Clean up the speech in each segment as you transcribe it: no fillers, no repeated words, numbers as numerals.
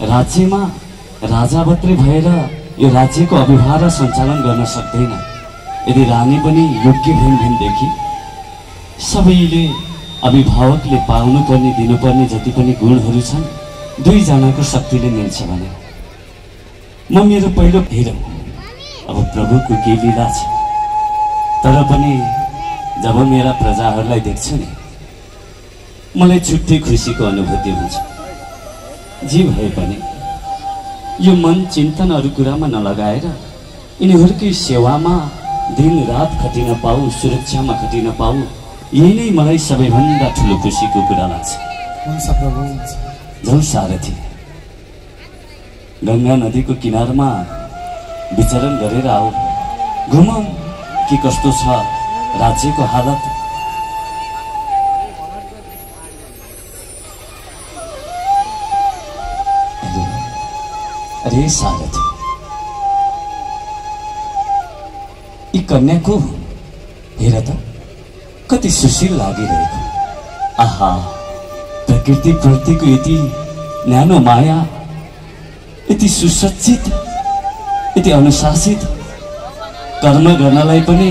राज्यमा राजा मात्रै भएर यो राज्यको अभिभार सञ्चालन गर्न सक्दैन। यदि रानी पनि योग्य भइन् भनेदेखि सबैले अभिभावकले पाउनुपर्ने दिनुपर्ने जति पनि गुणहरू छन् दुईजनाको शक्तिले मिल्छ भने म मेरो पहिलो हेरौँ अब प्रभुको के लीला छ। तर पनि जब मेरा प्रजाहरूलाई देख्छु नि मलाई छुट्टै खुसीको अनुभूति हुन्छ। जे भए पनि यो मन चिन्तन अरू कुरामा नलगाएर यिनीहरूकै सेवामा दिन रात खटिन पाऊ, सुरक्षामा खटिन पाऊ, यही नै मलाई सबैभन्दा ठुलो खुसीको कुरा लाग्छ। हुन्छ प्रभु। जाऊ सारथी, गंगा नदीको किनारमा विचरण गरेर आऊ, घुमौँ के कस्तो छ राज्यको हालत। अरे सारथी, यी कन्याको हेर त कति सुशील लागिरहेको। आहा, प्रकृति प्रतिको यति न्यानो माया, यति सुसज्जित, यति अनुशासित, कर्म गर्नलाई पनि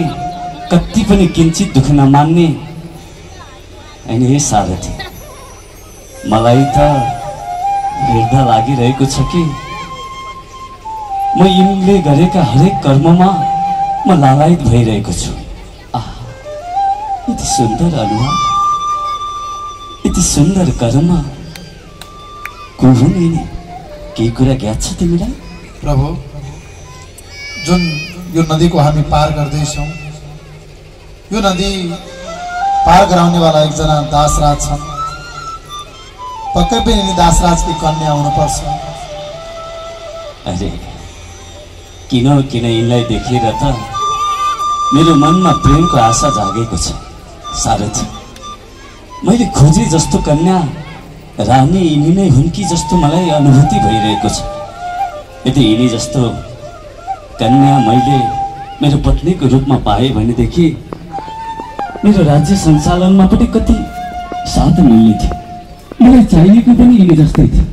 कति पनि किंचित दुख नमान्ने। अनि हे सारथी, मलाई त हेर्दा लागिरहेको छ कि म यिनले गरेका हरेक कर्ममा म लालायित भइरहेको छु। आहा, यति सुन्दर अनुहार, यति सुन्दर कर्म, को हुन् यिनी? केही कुरा ज्ञात छ तिमीलाई? प्रभु, जुन यो नदीको हामी पार गर्दैछौँ, यो नदी पार गराउनेवाला एकजना दासराज छन्। पक्कै पनि यिनी दासराजकी कन्या हुनुपर्छ। अरे किन यिनलाई देखेर त मेरो मनमा प्रेमको आशा जागेको छ। सारथी, मैले खोजे जस्तो कन्या रानी यिनी नै हुन् कि जस्तो मलाई अनुभूति भइरहेको छ। यदि यिनी जस्तो कन्या मैले मेरो पत्नीको रूपमा पाएँ भनेदेखि मेरो राज्य सञ्चालनमा पनि कति साथ मिल्ने थियो। मलाई चाहिएको पनि यिनी जस्तै थियो।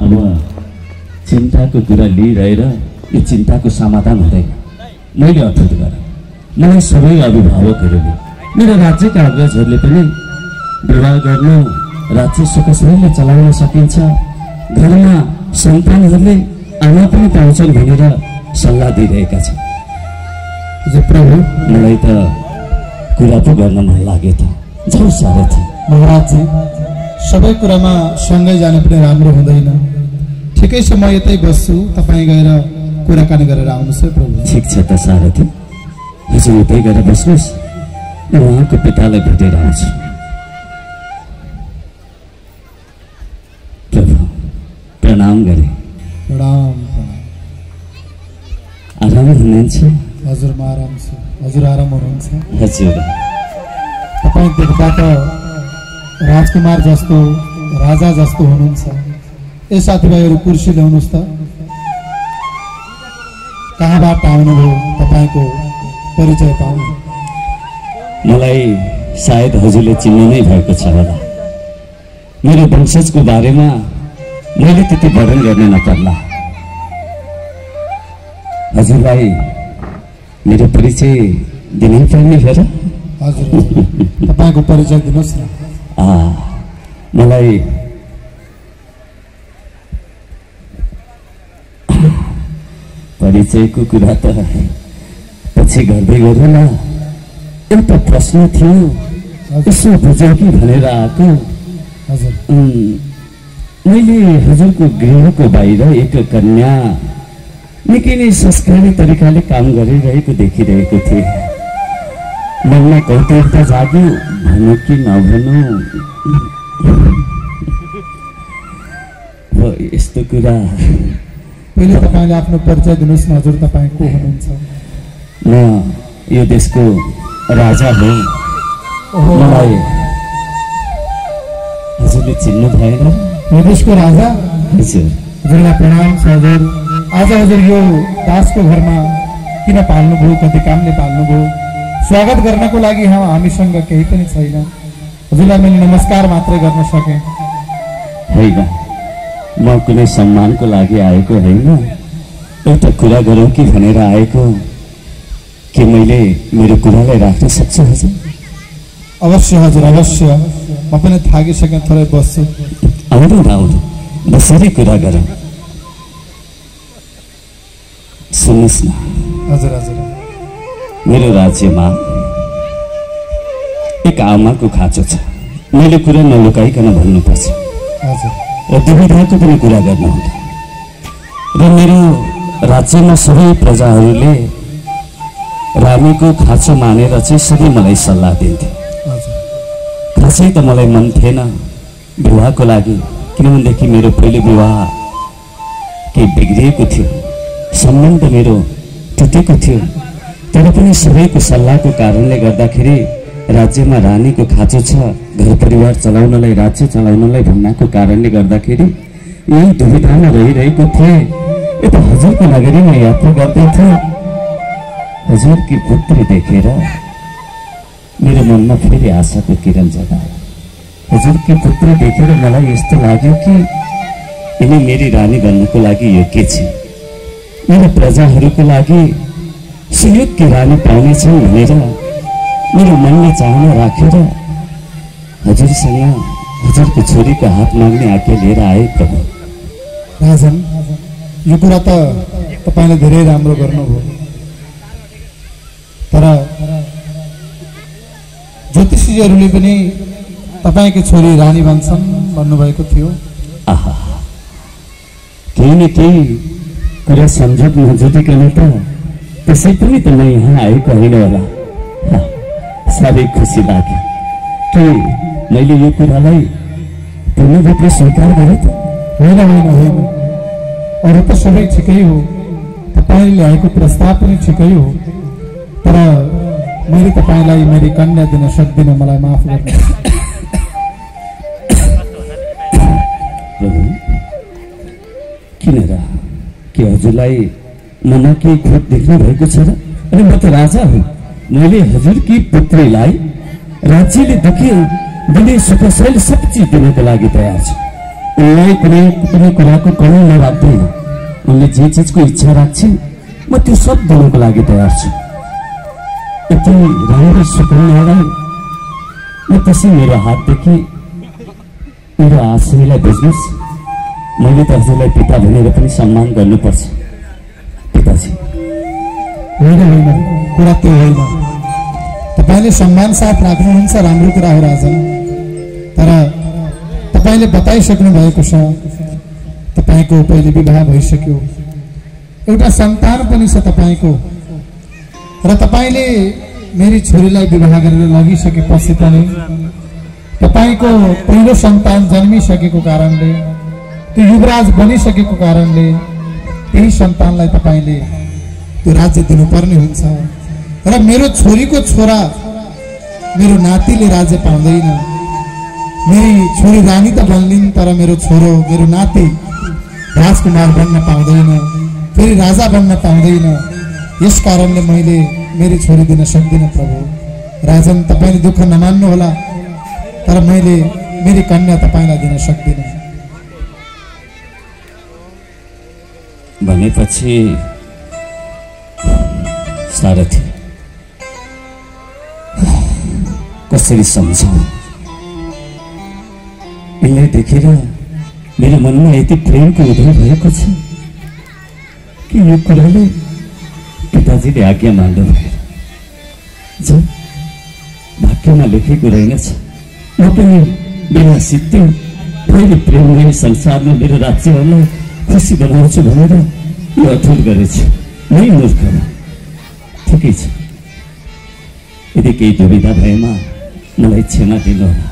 अब चिन्ताको कुरा लिइरहेर यो चिन्ताको समाधान हुँदैन। मैले अठोट गरेँ, मलाई सबै अभिभावकहरूले, मेरो राज्यका अग्रजहरूले पनि विवाह गर्नु राज्य सुखसरीले चलाउन सकिन्छ, घरमा सन्तानहरूले आमा पनि पाउँछन् भनेर सल्लाह दिइरहेका छन्। प्रभु, मलाई त कुरा पो गर्न मन लाग्यो त। जाऊ सारथी। महाराजजी, सबै कुरामा सँगै जानु पनि राम्रो हुँदैन। ठिकै छ, म यतै बस्छु, तपाईँ गएर कुराकानी गरेर आउनुहोस् है प्रभु। ठिक छ त सारथी, हजुर यतै गएर बस्नुहोस्, म उहाँको पितालाई भेटेर आउँछु। प्रभु, प्रणाम गरे। प्रणाम। आराम हुनुहुन्छ? हजुर, म आराम छु। हजुर आराम हुनुहुन्छ? हजुर। तपाईँ देख्दा त राजकुमार जस्तो, राजा जस्तो हुनुहुन्छ। ए साथीभाइहरू, कुर्सी ल्याउनुहोस् त। कहाँबाट आउनुभयो? तपाईँको परिचय पाउनु। मलाई सायद हजुरले चिन्नु नै भएको छ होला। मेरो वंशजको बारेमा मैले त्यति वर्णन गर्न नपर्ला। हजुरलाई मेरो परिचय दिनै पर्ने हो र? हजुर, तपाईँको परिचय दिनुहोस् न। मलाई परिचयको कुरा त पछि गर्दै गरौँला। एउटा प्रश्न थियो, यसो बुझौँ कि भनेर आएको। हजुर, मैले हजुरको गृहको बाहिर एक कन्या निकै नै संस्कारी तरिकाले काम गरिरहेको देखिरहेको थिएँ। मनमा कौतूहलता जाग्यो, भनौँ कि नभनौँ। यस्तो कुरा। पहिले तपाईँले आफ्नो परिचय दिनुहोस् न। हजुर, तपाईँ को हुनुहुन्छ? म यो देशको राजा हो। मलाई हजुरले चिन्नु भएन? यो देशको राजा? हजुर। हजुरलाई प्रणाम छ। हजुर, आज हजुर यो दासको घरमा किन पाल्नुभयो? कति कामले पाल्नुभयो? स्वागत गर्नको लागि हामीसँग केही पनि छैन। हजुरलाई मैले नमस्कार मात्रै गर्न सकेँ। होइन, म कुनै सम्मानको लागि आएको होइन, एउटा कुरा गरौँ कि भनेर आएको। के मैले मेरो कुरालाई राख्न सक्छु हजुर? अवश्य हजुर, अवश्य। म पनि थाकिसकेँ, थोरै बस्छु। आउनु न, आउनु, बसेरै कुरा गरौँ। सुन्नुहोस् न हजुर हजुर। मेरो राज्यमा एक आमाको खाँचो छ। मैले कुरा नलुकाइकन भन्नुपर्छ हजुर। र दुविधाको पनि कुरा गर्नु हुँदैन। र मेरो राज्यमा सबै प्रजाहरूले रानीको खाँचो मानेर चाहिँ सधैँ मलाई सल्लाह दिन्थे। खासै त मलाई मन थिएन विवाहको लागि, किनभनेदेखि मेरो पहिले विवाह केही बिग्रिएको थियो, सम्बन्ध मेरो टुटेको थियो। तर पनि सबैको सल्लाहको कारणले गर्दाखेरि राज्यमा रानीको खाँचो छ, घर परिवार चलाउनलाई, राज्य चलाउनलाई भन्नाको कारणले गर्दाखेरि यही दुविधामा रहिरहेको थिएँ। यता हजुरको नगरीमा यात्रा गर्दै थिएँ। हजुरकी पुत्री देखेर मेरो मनमा फेरि आशाको किरण जगायो। हजुरकी पुत्री देखेर मलाई यस्तो लाग्यो कि यिनी मेरी रानी बन्नको लागि योग्य छिन्, मेरो प्रजाहरूको लागि सुयोग्य रानी पाउनेछन् भनेर मेरो मनले चाहना राखेर हजुरसँग हजुरको छोरीको हात माग्ने आज्ञा लिएर आए प्रभु। राजन, यो कुरा त तपाईँले धेरै राम्रो गर्नुभयो। तर ज्योतिषीहरूले पनि तपाईँको छोरी रानी बन्छन् भन्नुभएको थियो। आहा, केही न केही कुरा सम्झक नजुटिकन त त्यसै पनि त म यहाँ आएको होइन होला। साह्रै खुसी लाग्यो कि मैले यो कुरालाई पूर्ण रूपले स्वीकार गरेँ त। होइन होइन होइन, अरू त सबै ठिकै हो, तपाईँले ल्याएको प्रस्ताव पनि ठिकै हो। तर मैले तपाईँलाई मेरी कन्या दिन सक्दिनँ, मलाई माफ गर्नु। प्रभु, किन र? के हजुरलाई मनमा केही खोट देख्नु भएको छ र? अनि म त राजा हुँ। मैले हजुरकी पुत्रीलाई राज्यले दिने सुखशैल सब चिज दिनको लागि तयार छु। उनलाई कुनै पनि कुराको कमी नराख्दैन। उनले जे चिजको इच्छा राख्छिन् म त्यो सब दिनको लागि तयार छु। यति राम्रो सुकन्यालाई म त्यसै मेरो हातदेखि मेरो आश्रयलाई बुझ्नुहोस्। मैले त हजुरलाई पिता भनेर पनि सम्मान गर्नुपर्छ पिताजी। होइन होइन, कुरा त्यो होइन। तपाईँले सम्मान साथ राख्नुहुन्छ, राम्रो कुरा हो राजन। तर तपाईँले बताइसक्नु भएको छ तपाईँको पहिले विवाह भइसक्यो, एउटा सन्तान पनि छ तपाईँको। र तपाईँले मेरी छोरीलाई विवाह गरेर लगिसकेपछि पनि तपाईँको पहिलो सन्तान जन्मिसकेको कारणले, त्यो युवराज बनिसकेको कारणले त्यही सन्तानलाई तपाईँले त्यो राज्य दिनुपर्ने हुन्छ। र मेरो छोरीको छोरा, मेरो नातिले राज्य पाउँदैन। मेरी छोरी रानी त बन्लिन्, तर मेरो छोरो, मेरो नाति राजकुमार बन्न पाउँदैन, फेरि राजा बन्न पाउँदैन। यस कारणले मैले मेरी छोरी दिन सक्दिनँ प्रभु। राजन, तपाईँले दुःख नमान्नु होला, तर मैले मेरी कन्या तपाईँलाई दिन सक्दिनँ। भनेपछि सारथी, कसरी सम्झाऊ? यसलाई देखेर मेरो मनमा यति प्रेमको उदय भएको छ कि यो कुराले पिताजीले आज्ञा मान्नु भएर भाग्यमा लेखेको रहेनछ। म पनि बिना सित्तै पहिले प्रेममय संसारमा मेरो राज्यहरूलाई खुसी बनाउँछु भनेर यो अठोट गरेछु। मै मूर्ख हो। ठिकै छ, यदि केही दुविधा भएमा मलाई क्षमा दिनुहोला।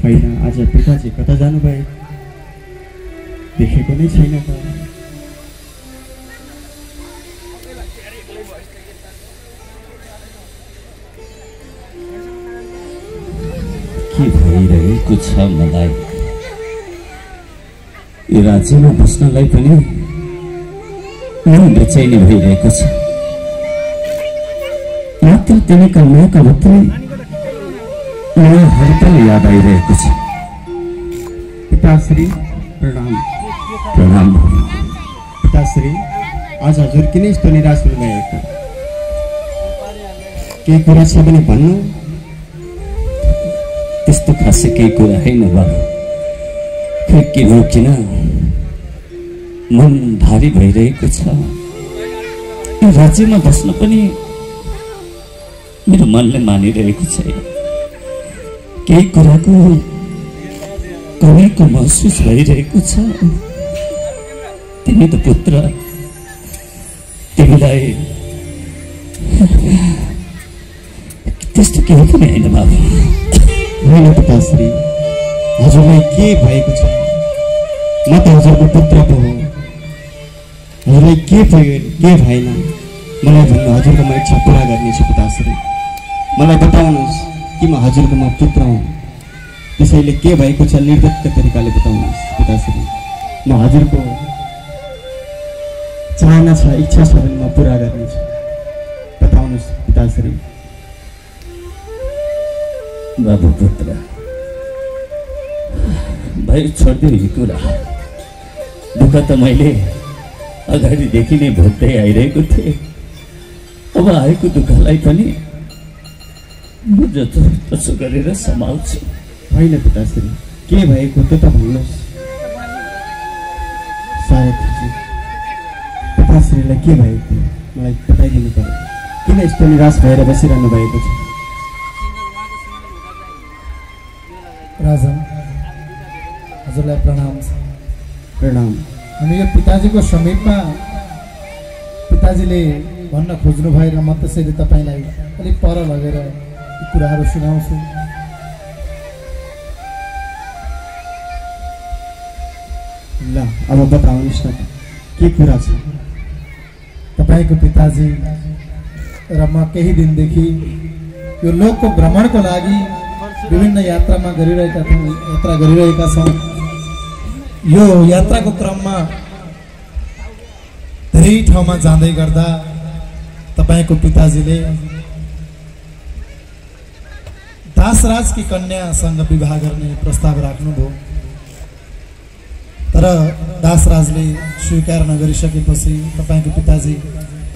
होइन, आज पिताजी कता जानुभयो? देखेको नै छैन त। के भइरहेको छ मलाई। यो राज्यमा बस्नलाई पनि मन बेचैनी भइरहेको छ। मात्र तिमी कन्याका मात्रै मलाई पनि याद आइरहेको छ। पिताश्री प्रणाम। प्रणाम। पिताश्री, आज हजुर किन यस्तो निराश हुनुभएको? केही कुरा छ भने भन्नु। त्यस्तो खासै केही कुरा होइन बाबु। खै किन हो किन मन भारी भइरहेको छ। यो राज्यमा बस्न पनि मेरो मनले मानिरहेको छैन। केही कुराको कमीको महसुस भइरहेको छ। तिमी त पुत्र, तिमीलाई त्यस्तो केही पनि होइन बाबु। होइन पिताश्री, हजुरलाई के भएको छ? म त हजुरको पुत्र पो हो। हजुरलाई के भयो के भएन मलाई भन्नु, हजुरको म इच्छा पुरा गर्नेछु पिताश्री। मलाई बताउनुहोस् कि म हजुरको म पुत्र हुँ। त्यसैले के भएको छ निर्धक्क तरिकाले बताउनुहोस् पिताश्री। म हजुरको चाहना छ, इच्छा छ भने म पुरा गर्नेछु। बताउनुहोस् पिताश्री। बाबु पुत्र, भाइ छोडिदियो यो कुरा। दुःख त मैले अगाडिदेखि नै भोग्दै आइरहेको थिएँ। अब आएको दुःखलाई पनि म जसो गरेर सम्हाल्छु। होइन पिताश्री, के भएको त्यो त भन्नुहोस्। सायद पिताश्रीलाई के भएको मलाई बताइदिनु पर्यो। किन यस्तो निराश भएर बसिरहनु भएको छ? राजन, हजुरलाई प्रणाम छ। प्रणाम। हामी यो पिताजीको समीपमा पिताजीले भन्न खोज्नु भएर म त्यसैले तपाईँलाई अलिक पर लगेर यी कुराहरू सुनाउँछु। ल अब बताउनुहोस् न, के कुरा छ? तपाईँको पिताजी र म केही दिनदेखि यो लोकको भ्रमणको लागि विभिन्न यात्रा गरिरहेका छौँ। यो यात्राको क्रममा धेरै ठाउँमा जाँदै गर्दा तपाईँको पिताजीले दासराजकी कन्यासँग विवाह गर्ने प्रस्ताव राख्नुभयो। तर दासराजले स्वीकार नगरिसकेपछि तपाईँको पिताजी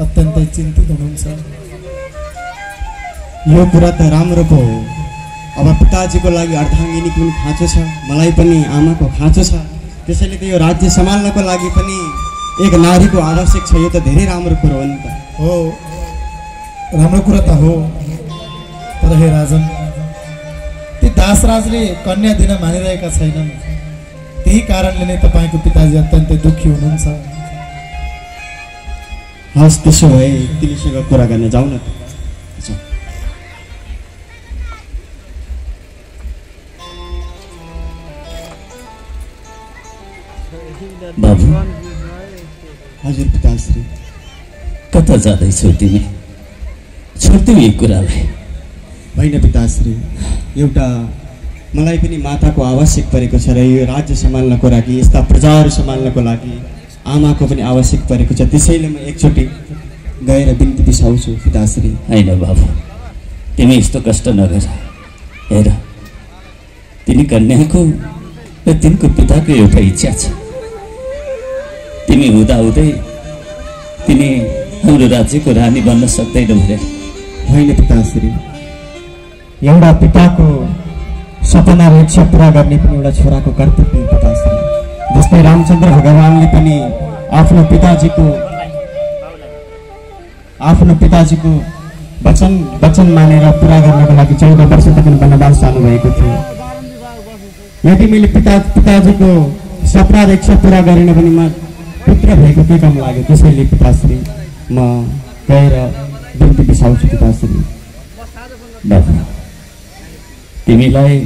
अत्यन्तै चिन्तित हुनुहुन्छ। यो कुरा त राम्रो पो हो। अब पिताजीको लागि अर्धाङ्गिनीको पनि खाँचो छ, मलाई पनि आमाको खाँचो छ। त्यसैले त यो राज्य सम्हाल्नको लागि पनि एक नारीको आवश्यक छ। यो त धेरै राम्रो कुरो हो नि त। हो, राम्रो कुरा त हो। तर हे राजन, ती दासराजले कन्या दिन मानिरहेका छैनन्। त्यही कारणले नै तपाईँको पिताजी अत्यन्तै दुःखी हुनुहुन्छ। हस्, त्यसो भए तिमीसँग कुरा गर्न जाउँ न त। बाबु, हजुर पिताश्री। कता जाँदैछौ तिमी? छोड्दियौ यी कुरालाई। होइन पिताश्री, एउटा मलाई पनि माताको आवश्यक परेको छ र यो राज्य सम्हाल्नको लागि, यस्ता प्रजाहरू सम्हाल्नको लागि आमाको पनि आवश्यक परेको छ। त्यसैले म एकचोटि गएर बिन्ती बिसाउँछु पिताश्री। होइन बाबु, तिमी यस्तो कष्ट नगर। हेर, तिमी कन्याको र तिनको पिताको एउटा इच्छा छ। तिमी हुँदाहुँदै तिमी हाम्रो राज्यको रानी बन्न सक्दैनौ भने। होइन पिताश्री, एउटा पिताको सपना र इच्छा पुरा गर्ने पनि एउटा छोराको कर्तव्य पिताश्री। जस्तै रामचन्द्र भगवानले पनि आफ्नो पिताजीको वचन मानेर पुरा गर्नको लागि 14 वर्ष तक वनवास जानुभएको थियो। यदि मैले पिताजीको सपना र इच्छा पुरा गरेन भने म पुत्र भएको के काम लाग्यो। त्यसैले पिताश्री म गएर बिन्ती बिसाउँछु पिताश्री। बाबु, तिमीलाई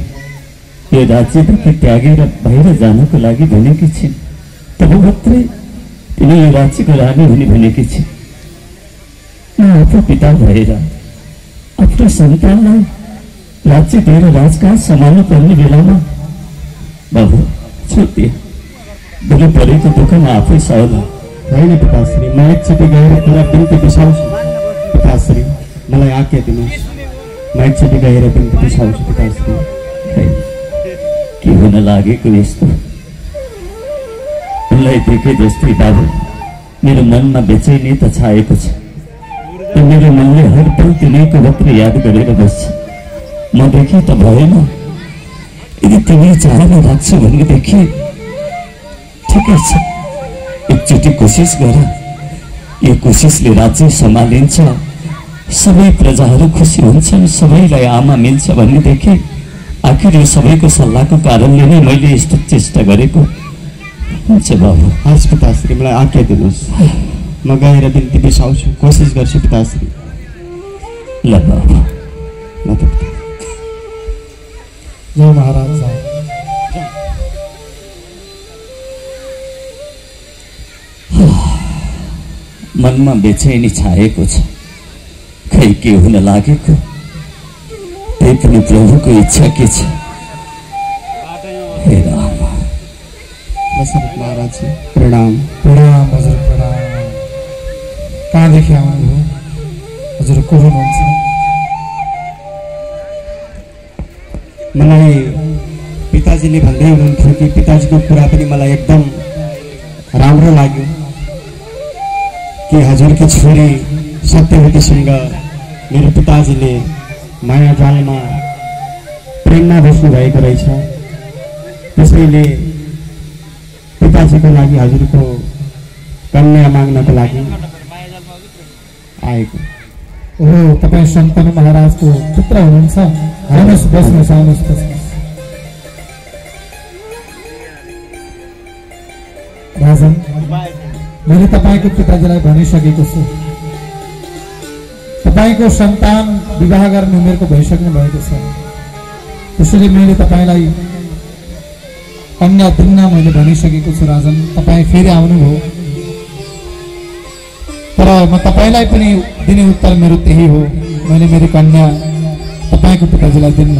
यो राज्यदेखि त्यागेर बाहिर जानको लागि भनेकी छिन्, तब मात्रै तिमी यो राज्यको रानी हुने भनेकी छिन्। म आफ्नो पिता भएर आफ्नो सन्तानलाई राज्य दिएर राजकाज सम्हाल्नु पर्ने बेलामा बाबु छोडिदिए दिनु परेको दुःखमा आफै सहला। होइन पिताश्री, म एकचोटि गएर पुरा बिन्ती बिसाउँछु। पिताश्री मलाई आज्ञा दिनुहोस्, म एकचोटि गएर बिन्ती बिसाउँछु पिताश्री। खै के हुन लागेको यस्तो? उनलाई देखे जस्तै बाबु मेरो मनमा बेचैनी त छाएको छ। मेरो मनले हर पल तिमीको मात्र याद गरेर बस्छ। मदेखि त भएन, यदि तिमी चाहेर राख्छौ भनेदेखि ठिकै छ, एकचोटि कोसिस गर। यो कोसिसले राज्य सम्हालिन्छ, सबै प्रजाहरू खुसी हुन्छन्, सबैलाई आमा मिल्छ भन्नेदेखि आखिर यो सबैको सल्लाहको कारणले नै मैले यस्तो चेष्टा गरेको हुन्छ बाबु। हस् पिताश्री, मलाई आज्ञा दिनुहोस्, म गएर बिन्ती बिसाउँछु, कोसिस गर्छु पिताश्री। ल बाबु। ल त पिता। जय महाराज जय। मनमा बेचैनी छाएको छ, खै के हुन लागेको? त्यही पनि प्रभुको इच्छा के छ? हे राम। दशरथ महाराज प्रणाम। प्रणाम हजुर प्रणाम। कहाँदेखि आउनुभयो हजुर? को हुनुहुन्छ? मलाई पिताजीले भन्दै हुनुहुन्थ्यो कि पिताजीको कुरा पनि मलाई एकदम राम्रो लाग्यो कि हजुरकी छोरी सत्यवतीसँग मेरो पिताजीले माया जालमा प्रेममा बस्नु भएको रहेछ। त्यसैले पिताजीको लागि हजुरको कन्या माग्नको लागि आएको। ओहो, तपाईँ शन्तनु महाराजको पुत्र हुनुहुन्छ? आउनुहोस्, बस्नुहोस्, आउनुहोस्, बस्नुहोस्। राजन, मैले तपाईँको पिताजीलाई भनिसकेको छु, तपाईँको सन्तान विवाह गर्ने उमेरको भइसक्नु भएको छ। त्यसैले मैले तपाईँलाई कन्या दिन्न मैले भनिसकेको छु। राजन, तपाईँ फेरि आउनुभयो, तर म तपाईँलाई पनि दिने उत्तर मेरो त्यही हो, मैले मेरो कन्या तपाईँको पिताजीलाई दिन्न।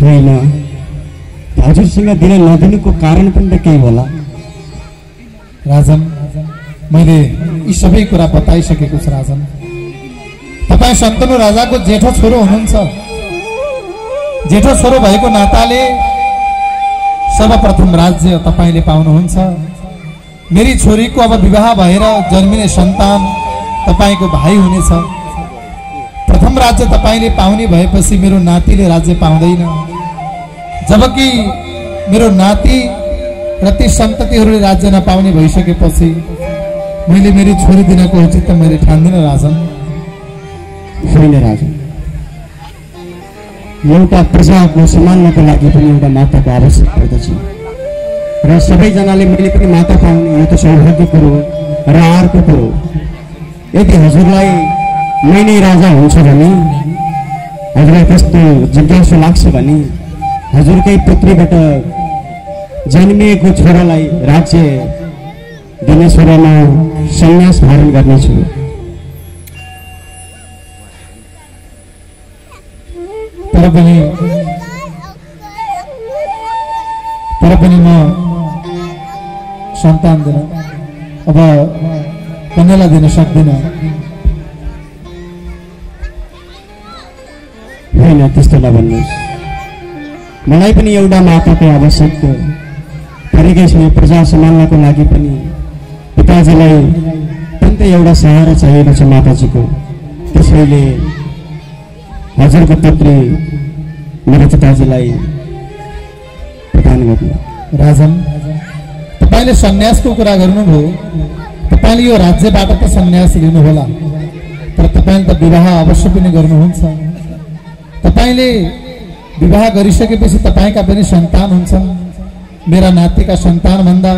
होइन, हजुरसँग दिन नदिनुको कारण पनि त केही होला। राजन, मैले यी सबै कुरा बताइसकेको छु। राजन, तपाईँ शन्तनु राजाको जेठो छोरो हुनुहुन्छ। जेठो छोरो भएको नाताले सर्वप्रथम राज्य तपाईँले पाउनुहुन्छ। मेरी छोरीको अब विवाह भएर जन्मिने सन्तान तपाईँको भाइ हुनेछ। प्रथम राज्य तपाईँले पाउने भएपछि मेरो नातिले राज्य पाउँदैन, जबकि मेरो नाति र ती सन्ततिहरूले राज्य नपाउने भइसकेपछि मैले मेरी छोरी दिनको उचित त मैले ठान्दिनँ। राजन, होइन राजन, एउटा प्रजाको सम्हाल्नको लागि पनि एउटा माताको आवश्यक पर्दछ र सबैजनाले मैले पनि माता पाउने यो त सौभाग्य कुरो र अर्को कुरो, यदि हजुरलाई मै नै राजा हुन्छ भने, हजुरलाई त्यस्तो जिज्ञासा लाग्छ भने हजुरकै पुत्रीबाट जन्मिएको छोरालाई राज्य दिने छोरामा सन्यास धारण गर्नेछु। तर पनि म सन्तान दिन अब कन्यालाई दिन सक्दिनँ। होइन, त्यस्तो नभन्नुहोस्, मलाई पनि एउटा माताको आवश्यक परेकै छ। प्रजा सम्हाल्नको लागि पनि पिताजीलाई अत्यन्तै एउटा सहारा चाहिएको छ माताजीको। त्यसैले हजुरको पुत्री मेरो पिताजीलाई प्रदान गर्नु। राजन, तपाईँले सन्यासको कुरा गर्नुभयो, तपाईँले यो राज्यबाट त सन्यास लिनुहोला, तर तपाईँले त विवाह अवश्य पनि गर्नुहुन्छ। तपाईँले विवाह गरिसकेपछि तपाईँका पनि सन्तान हुन्छन्। मेरा नातिका सन्तानभन्दा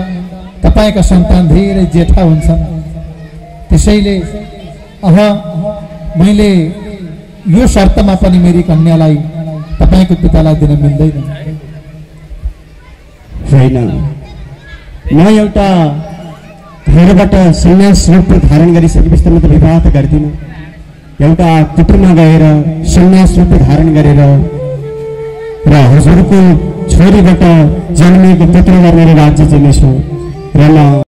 तपाईँका सन्तान धेरै जेठा हुन्छन्। त्यसैले मैले यो शर्तमा पनि मेरी कन्यालाई तपाईँको पितालाई दिन मिल्दैन। होइन, म एउटा घरबाट सन्यास रूप धारण गरिसकेपछि त म त विवाह त गर्दिनँ। एउटा कुटीरमा गएर सन्यास रूप धारण गरेर र हजुरको छोरीबाट जन्मिएको पुत्र गरेर राज्य जिनेछु र म